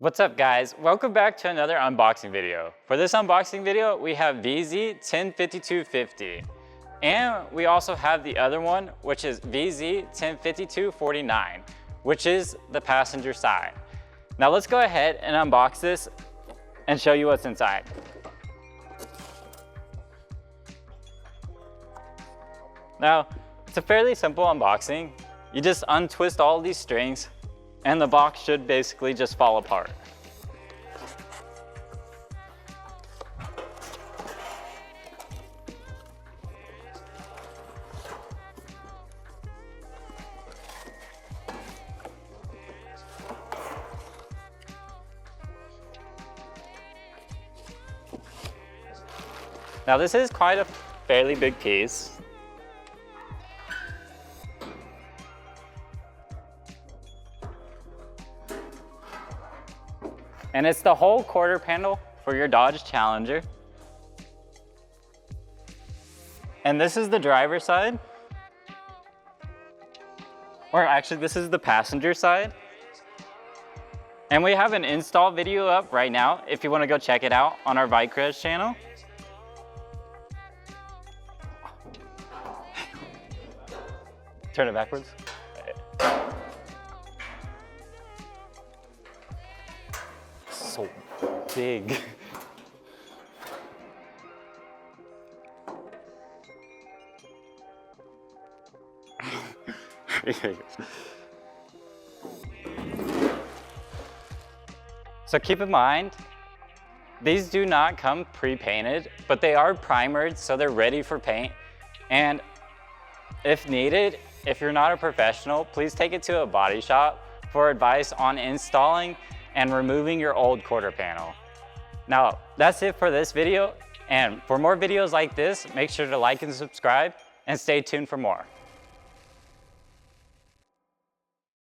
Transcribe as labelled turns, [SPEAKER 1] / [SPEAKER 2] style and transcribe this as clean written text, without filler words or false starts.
[SPEAKER 1] What's up guys? Welcome back to another unboxing video. For this unboxing video, we have VZ105250. And we also have the other one, which is VZ105249, which is the passenger side. Now let's go ahead and unbox this and show you what's inside. Now, it's a fairly simple unboxing. You just untwist all these strings and the box should basically just fall apart. Now this is quite a fairly big piece. And it's the whole quarter panel for your Dodge Challenger. And this is the driver's side. Or actually, this is the passenger side. And we have an install video up right now if you want to go check it out on our Vicrez channel. Turn it backwards. So big. So keep in mind, these do not come pre-painted, but they are primered, so they're ready for paint. And if needed, if you're not a professional, please take it to a body shop for advice on installing and removing your old quarter panel. Now, that's it for this video. And for more videos like this, make sure to like and subscribe and stay tuned for more.